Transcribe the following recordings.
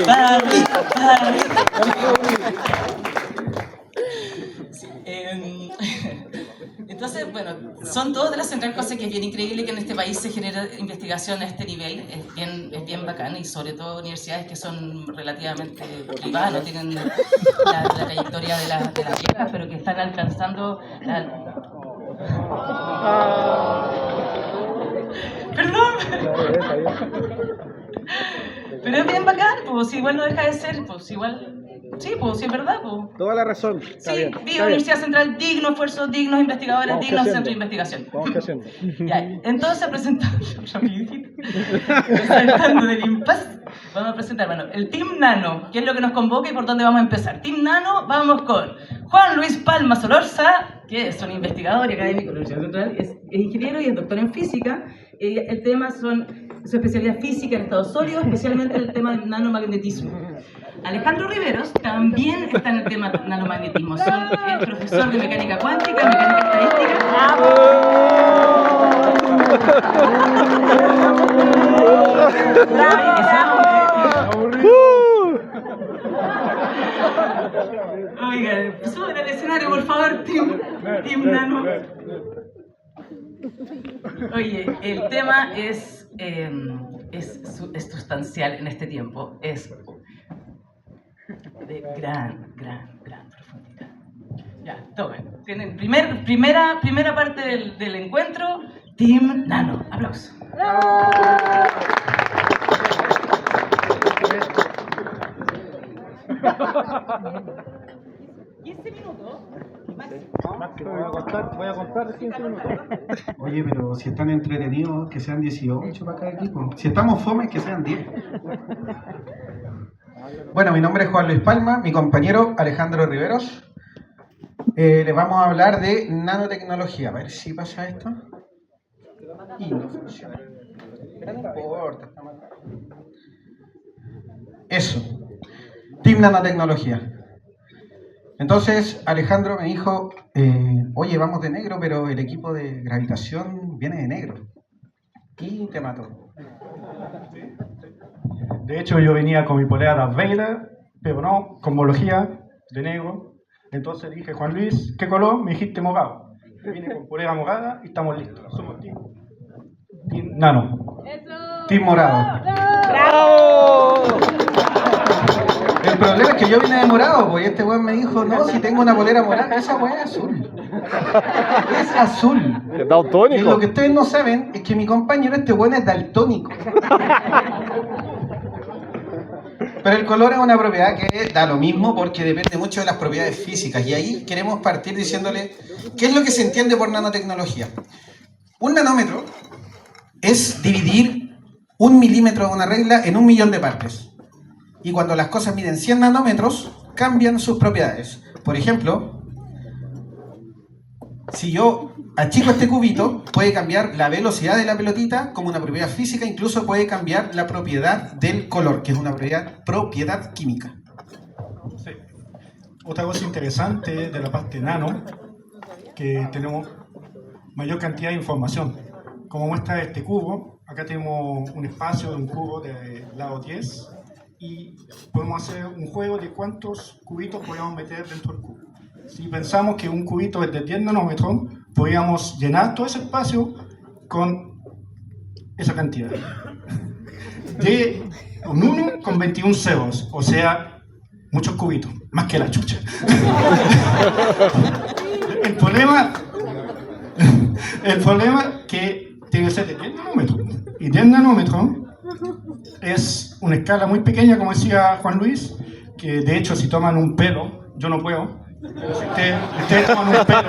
Pauli, Pauli. Sí, entonces, bueno, son dos de las centrales cosas que es bien increíble que en este país se genera investigación a este nivel, es bien bacán, y sobre todo universidades que son relativamente privadas, no tienen la trayectoria de las viejas, pero que están alcanzando Perdón. Pero es bien bacán, pues si igual no deja de ser, pues igual... Sí, pues sí es verdad, pues. Toda la razón. Está Sí, bien, viva Universidad Central, digno esfuerzo, dignos investigadores, vamos dignos creciendo. centros de investigación. Vamos creciendo. Ya, entonces presentamos, saltando del impasse, vamos a presentar, bueno, el Team Nano, que es lo que nos convoca y por dónde vamos a empezar. Team Nano, vamos con Juan Luis Palma Solorza, que es un investigador y académico de la Universidad Central, es ingeniero y es doctor en física. El tema son su especialidad física en estado sólido, especialmente el tema del nanomagnetismo. Alejandro Riveros también está en el tema del nanomagnetismo. Es profesor de mecánica cuántica, mecánica estadística. Oiga, suban al escenario, por favor, Team Nano. Oye, el tema es sustancial en este tiempo. Es de gran profundidad. Ya, tomen. Tienen primera parte del encuentro, Team Nano. Aplausos. Voy a contar 15 minutos. Oye, pero si están entretenidos, que sean 18 para cada equipo. Si estamos fomes, que sean 10. Bueno, mi nombre es Juan Luis Palma, mi compañero Alejandro Riveros. Les vamos a hablar de nanotecnología. A ver si pasa esto. Y no funciona. Pero no importa. Eso. Team Nanotecnología. Entonces Alejandro me dijo, oye, vamos de negro, pero el equipo de gravitación viene de negro. Y te mató. De hecho, yo venía con mi polera Darth Vader, pero no, con cosmología de negro. Entonces dije, Juan Luis, ¿qué color? Me dijiste morado. Yo vine con polera morada y estamos listos. Somos team Nano. Team morado. ¡Bravo! El problema es que yo vine de morado, pues, y este weón me dijo, no, si tengo una polera morada, esa weá es azul. Es azul. Es daltónico. Y lo que ustedes no saben es que mi compañero, este weón, es daltónico. Pero el color es una propiedad que da lo mismo porque depende mucho de las propiedades físicas. Y ahí queremos partir diciéndole, ¿qué es lo que se entiende por nanotecnología? Un nanómetro es dividir 1 milímetro de una regla en 1 millón de partes. Y cuando las cosas miden 100 nanómetros, cambian sus propiedades. Por ejemplo, si yo achico este cubito, puede cambiar la velocidad de la pelotita como una propiedad física, incluso puede cambiar la propiedad del color, que es una propiedad química. Sí. Otra cosa interesante de la parte nano, que tenemos mayor cantidad de información. Como muestra este cubo, acá tenemos un espacio de un cubo de lado 10, y podemos hacer un juego de cuántos cubitos podemos meter dentro del cubo. Si pensamos que un cubito es de 10 nanómetros, podríamos llenar todo ese espacio con esa cantidad. De un 1 con 21 ceros, o sea, muchos cubitos, más que la chucha. El problema es que tiene que ser de 10 nanómetros. Y 10 nanómetros es una escala muy pequeña, como decía Juan Luis, que de hecho si toman un pelo, yo no puedo, pero si ustedes toman un pelo,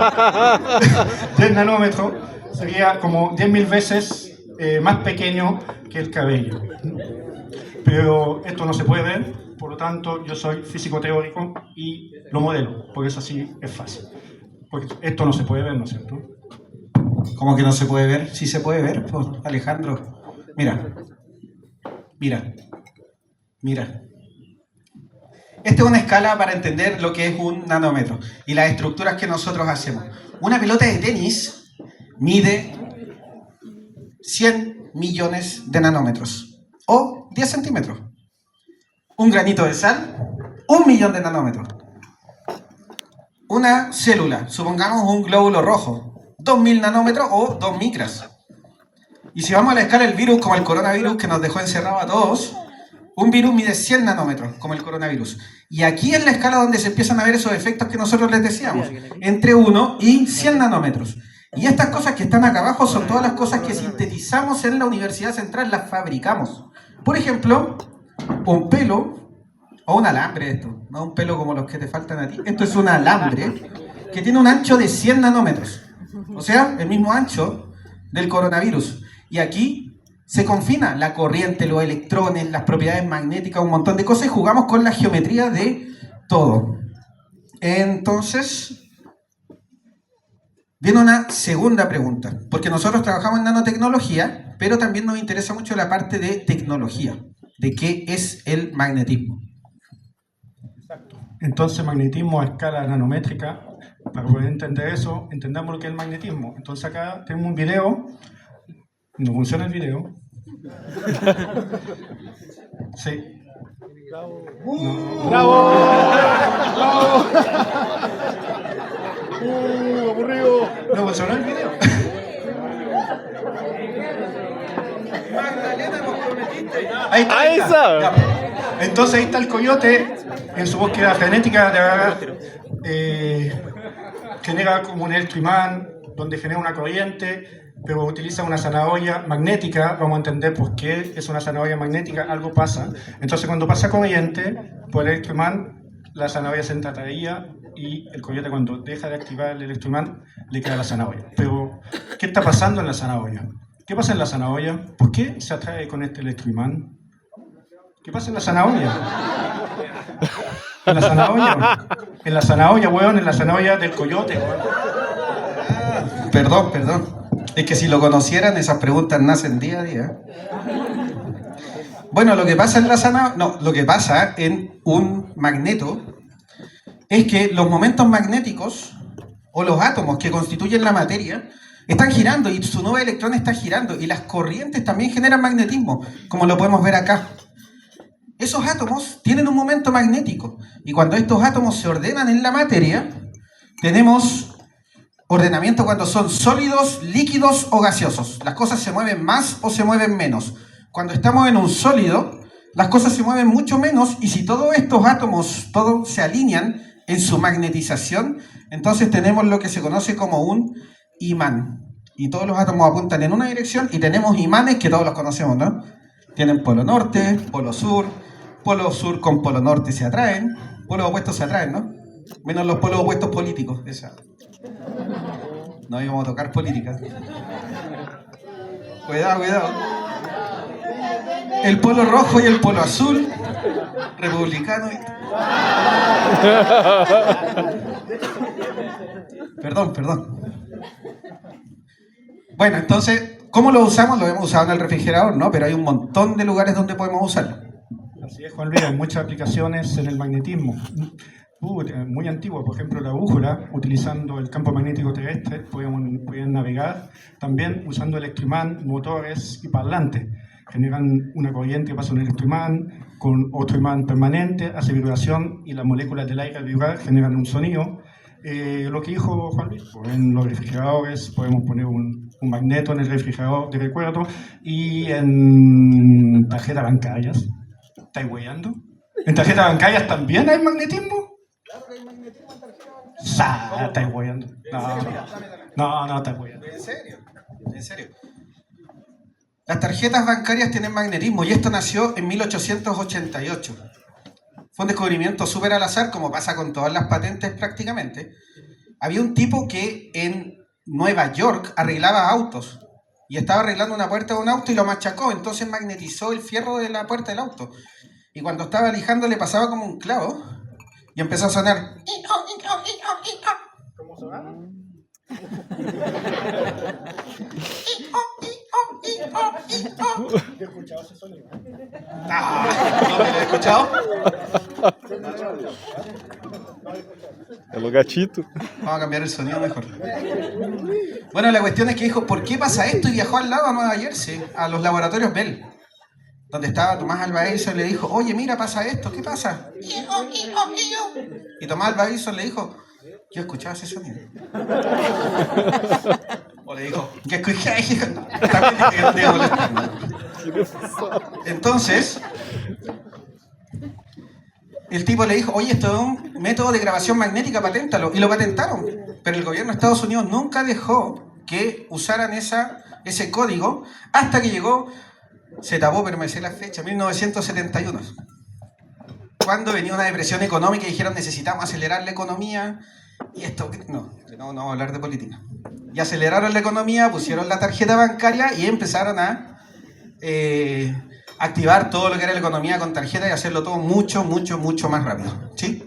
10 nanómetros, sería como 10.000 veces más pequeño que el cabello. Pero esto no se puede ver, por lo tanto yo soy físico teórico y lo modelo, por eso así es fácil. Porque esto no se puede ver, ¿no es cierto? ¿Cómo que no se puede ver? Sí se puede ver, pues, Alejandro. Mira. Esta es una escala para entender lo que es un nanómetro y las estructuras que nosotros hacemos. Una pelota de tenis mide 100 millones de nanómetros o 10 centímetros. un granito de sal, 1.000.000 de nanómetros. Una célula, supongamos un glóbulo rojo, 2.000 nanómetros o 2 micras. Y si vamos a la escala del virus, como el coronavirus que nos dejó encerrados a todos, un virus mide 100 nanómetros, como el coronavirus. Y aquí es la escala donde se empiezan a ver esos efectos que nosotros les decíamos, entre 1 y 100 nanómetros. Y estas cosas que están acá abajo son todas las cosas que sintetizamos en la Universidad Central, las fabricamos. Por ejemplo, un pelo, o un alambre esto, no un pelo como los que te faltan a ti. Esto es un alambre que tiene un ancho de 100 nanómetros. O sea, el mismo ancho del coronavirus. Y aquí se confina la corriente, los electrones, las propiedades magnéticas, un montón de cosas y jugamos con la geometría de todo. Entonces, viene una segunda pregunta, porque nosotros trabajamos en nanotecnología, pero también nos interesa mucho la parte de tecnología, de qué es el magnetismo. Entonces, magnetismo a escala nanométrica, para poder entender eso, entendamos lo que es el magnetismo. Entonces acá tenemos un video, no funciona el video. Sí. No. ¡Bravo! ¡Bravo! ¡Aburrido! No funcionó el video. Ahí está. Ahí está. Ya. Entonces ahí está el coyote en su búsqueda genética genera como un electroimán donde genera una corriente, pero utiliza una zanahoria magnética. Vamos a entender por qué es una zanahoria magnética, algo pasa. Entonces cuando pasa corriente por el electroimán, la zanahoria se entrataría y el coyote, cuando deja de activar el electroimán, le queda la zanahoria. Pero, ¿qué está pasando en la zanahoria? ¿Qué pasa en la zanahoria? ¿Por qué se atrae con este electroimán? ¿Qué pasa en la zanahoria? En la zanahoria. En la zanahoria, weón, en la zanahoria del coyote, weón. Perdón. Es que si lo conocieran, esas preguntas nacen día a día. Bueno, lo que pasa en la zanahoria, no, lo que pasa en un magneto es que los momentos magnéticos o los átomos que constituyen la materia están girando y su nube de electrones está girando y las corrientes también generan magnetismo, como lo podemos ver acá. Esos átomos tienen un momento magnético y cuando estos átomos se ordenan en la materia, tenemos ordenamiento cuando son sólidos, líquidos o gaseosos. Las cosas se mueven más o se mueven menos. Cuando estamos en un sólido, las cosas se mueven mucho menos y si todos estos átomos todos se alinean en su magnetización, entonces tenemos lo que se conoce como un imán. Y todos los átomos apuntan en una dirección y tenemos imanes que todos los conocemos, ¿no? Tienen polo norte, polo sur con polo norte se atraen, polos opuestos se atraen, ¿no? Menos los polos opuestos políticos, esa. No íbamos a tocar política. Cuidado. El polo rojo y el polo azul, republicano y... Perdón. Bueno, entonces, ¿cómo lo usamos? Lo hemos usado en el refrigerador, ¿no? Pero hay un montón de lugares donde podemos usarlo. Así es, Juan Luis, hay muchas aplicaciones en el magnetismo. Muy antiguo, por ejemplo, la brújula, utilizando el campo magnético terrestre, podían navegar. También usando electroimán, motores y parlantes. Generan una corriente que pasa un electroimán con otro imán permanente, hace vibración y las moléculas del aire al vibrar generan un sonido. Lo que dijo Juan Luis, en los refrigeradores podemos poner un magneto en el refrigerador de recuerdo y en tarjetas bancarias. ¿Estáis hueando? ¿En tarjetas bancarias también hay magnetismo? Claro que hay magnetismo en tarjetas bancarias. ¿Estáis hueando? No, estáis hueando. En serio. Las tarjetas bancarias tienen magnetismo y esto nació en 1888. Fue un descubrimiento súper al azar, como pasa con todas las patentes prácticamente. Había un tipo que en Nueva York arreglaba autos y estaba arreglando una puerta de un auto y lo machacó, entonces magnetizó el fierro de la puerta del auto. Y cuando estaba lijando le pasaba como un clavo y empezó a sonar. ¿Cómo sonaba? ¿He escuchado ese sonido? ¿No me lo he escuchado? É o gatito. Vamos a cambiar el sonido mejor. Bueno, la cuestión es que dijo, ¿por qué pasa esto? Y viajó al lado a Nueva Jersey, a los laboratorios Bell, donde estaba Tomás Alva Edison, le dijo, oye, mira, pasa esto, ¿qué pasa? Y Tomás Alva Edison le dijo, yo escuchaba ese sonido. O le dijo, ¿qué escuché? No, también dije que no te iba a molestar, ¿no? Entonces, el tipo le dijo, oye, esto es un método de grabación magnética, paténtalo. Y lo patentaron. Pero el gobierno de Estados Unidos nunca dejó que usaran ese código hasta que llegó, se tapó, pero me sé la fecha, 1971. Cuando venía una depresión económica y dijeron necesitamos acelerar la economía. Y esto, no vamos a hablar de política. Y aceleraron la economía, pusieron la tarjeta bancaria y empezaron a activar todo lo que era la economía con tarjeta y hacerlo todo mucho más rápido, ¿sí?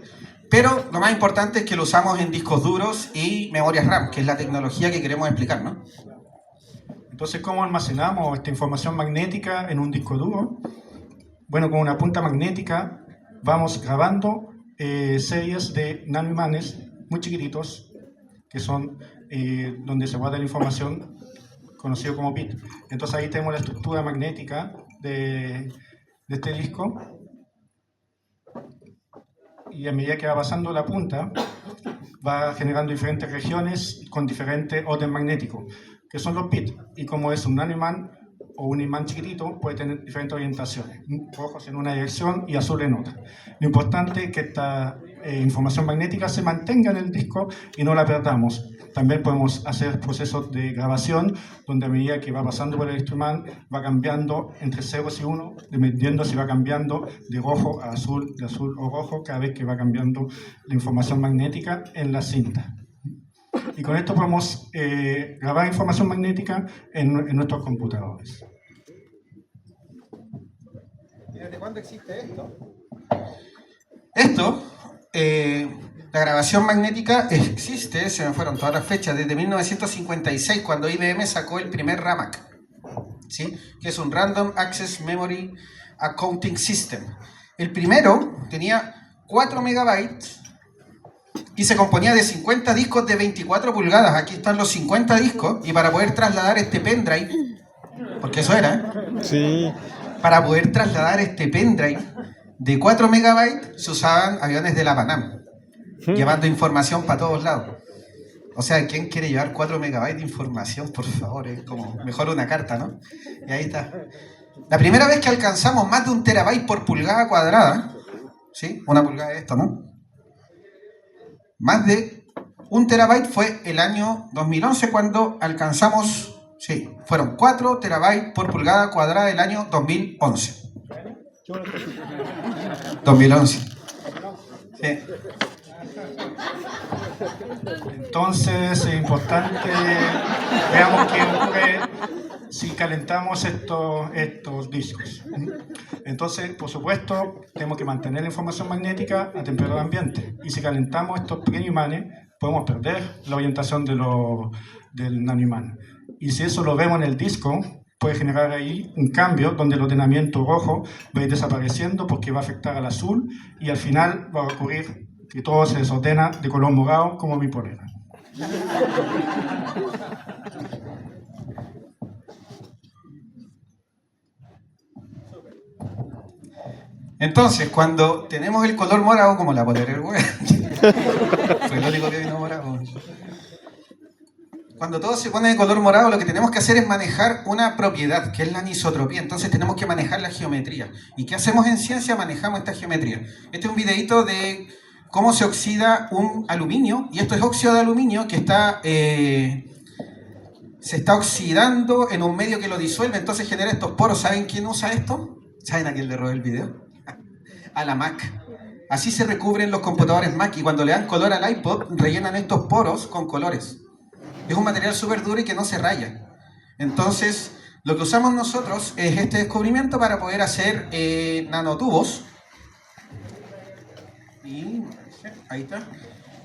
Pero lo más importante es que lo usamos en discos duros y memorias RAM, que es la tecnología que queremos explicar, ¿no? Entonces, ¿cómo almacenamos esta información magnética en un disco duro? Bueno, con una punta magnética vamos grabando series de nanoimanes muy chiquititos, que son donde se guarda la información, conocido como bit. Entonces ahí tenemos la estructura magnética de este disco, y a medida que va pasando la punta, va generando diferentes regiones con diferente orden magnético, que son los bits. Y como es un nanoimán o un imán chiquitito, puede tener diferentes orientaciones, rojos en una dirección y azul en otra. Lo importante es que esta información magnética se mantenga en el disco y no la perdamos. También podemos hacer procesos de grabación, donde a medida que va pasando por el instrumento, va cambiando entre ceros y 1, dependiendo si va cambiando de rojo a azul, de azul o rojo, cada vez que va cambiando la información magnética en la cinta. Y con esto podemos grabar información magnética en nuestros computadores. ¿Y desde cuándo existe esto? Esto, la grabación magnética existe, se me fueron todas las fechas, desde 1956, cuando IBM sacó el primer RAMAC, ¿sí? Que es un Random Access Memory Accounting System. El primero tenía 4 megabytes y se componía de 50 discos de 24 pulgadas. Aquí están los 50 discos, y para poder trasladar este pendrive, porque eso era, Sí. para poder trasladar este pendrive de 4 megabytes se usaban aviones de la Panam, llevando información para todos lados. O sea, ¿quién quiere llevar 4 megabytes de información? Por favor, es como mejor una carta, ¿no? Y ahí está. La primera vez que alcanzamos más de 1 terabyte por pulgada cuadrada, ¿sí? 1 pulgada de esto, ¿no? Más de 1 terabyte fue el año 2011 cuando alcanzamos, sí, fueron 4 terabytes por pulgada cuadrada el año 2011. 2011. Sí. Entonces es importante, veamos qué ocurre si calentamos estos discos. Entonces, por supuesto, tenemos que mantener la información magnética a temperatura ambiente. Y si calentamos estos pequeños imanes, podemos perder la orientación del nanoimán. Y si eso lo vemos en el disco, puede generar ahí un cambio donde el ordenamiento rojo va a ir desapareciendo porque va a afectar al azul, y al final va a ocurrir que todo se desordena de color morado como mi polera. Entonces, cuando tenemos el color morado, como la polera del güey, fue el único que vino morado. Cuando todo se pone de color morado, lo que tenemos que hacer es manejar una propiedad, que es la anisotropía. Entonces tenemos que manejar la geometría. ¿Y qué hacemos en ciencia? Manejamos esta geometría. Este es un videito de cómo se oxida un aluminio, y esto es óxido de aluminio que se está oxidando en un medio que lo disuelve, entonces genera estos poros. ¿Saben quién usa esto? ¿Saben a quién le robé el video? A la Mac. Así se recubren los computadores Mac, y cuando le dan color al iPod, rellenan estos poros con colores. Es un material súper duro y que no se raya. Entonces, lo que usamos nosotros es este descubrimiento para poder hacer nanotubos. Y ahí está.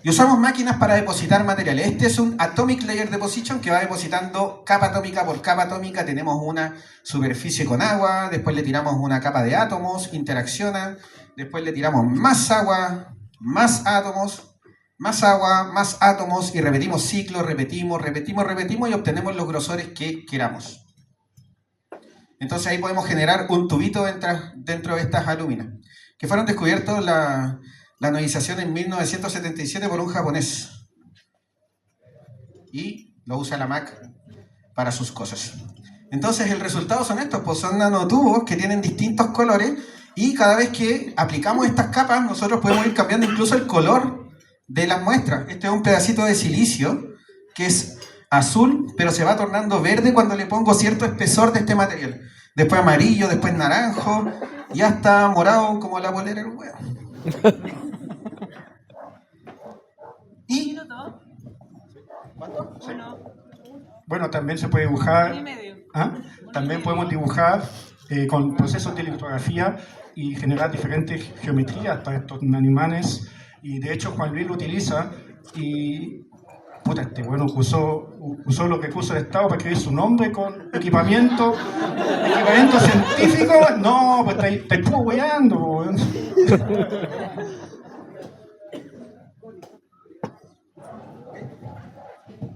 Y usamos máquinas para depositar materiales. Este es un Atomic Layer Deposition que va depositando capa atómica por capa atómica. Tenemos una superficie con agua, después le tiramos una capa de átomos, interaccionan, después le tiramos más agua, más átomos, más agua, más átomos, y repetimos ciclos, repetimos y obtenemos los grosores que queramos. Entonces ahí podemos generar un tubito dentro de estas alúminas, que fueron descubiertos la anodización en 1977 por un japonés. Y lo usa la MAC para sus cosas. Entonces el resultado son estos, pues son nanotubos que tienen distintos colores y cada vez que aplicamos estas capas nosotros podemos ir cambiando incluso el color de las muestras. Este es un pedacito de silicio que es azul, pero se va tornando verde cuando le pongo cierto espesor de este material. Después amarillo, después naranjo y hasta morado como la bolera del huevo. Y Bueno, también se puede dibujar. También podemos dibujar con procesos de litografía y generar diferentes geometrías para estos animales. Y de hecho Juan Luis lo utiliza y bueno, usó lo que puso el Estado para escribir su nombre con equipamiento científico. No, pues estáis puro weyando.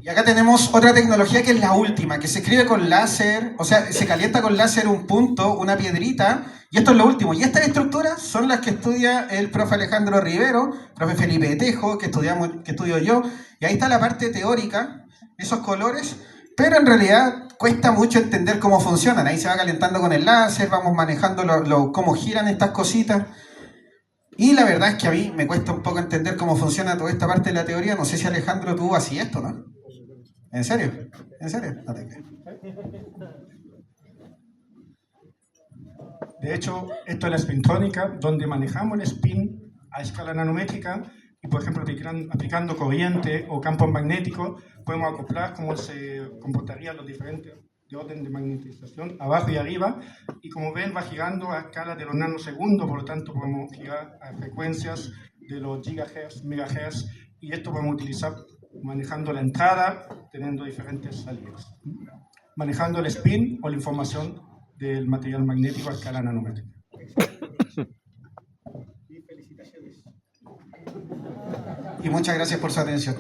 Y acá tenemos otra tecnología que es la última, que se escribe con láser, o sea, se calienta con láser un punto, una piedrita, y esto es lo último. Y estas estructuras son las que estudia el profe Alejandro Rivero, profe Felipe Tejo, que estudio yo, y ahí está la parte teórica, esos colores, pero en realidad cuesta mucho entender cómo funcionan. Ahí se va calentando con el láser, vamos manejando cómo giran estas cositas. Y la verdad es que a mí me cuesta un poco entender cómo funciona toda esta parte de la teoría. No sé si Alejandro tú así esto, ¿no? ¿En serio? ¿En serio? No te creo. De hecho, esto es la spintrónica, donde manejamos el spin a escala nanométrica y, por ejemplo, aplicando corriente o campos magnéticos, podemos acoplar cómo se comportarían los diferentes de orden de magnetización abajo y arriba, y como ven va girando a escala de los nanosegundos, por lo tanto podemos girar a frecuencias de los gigahertz, megahertz, y esto podemos utilizar manejando la entrada, teniendo diferentes salidas, manejando el spin o la información del material magnético a escala nanométrica. Y muchas gracias por su atención.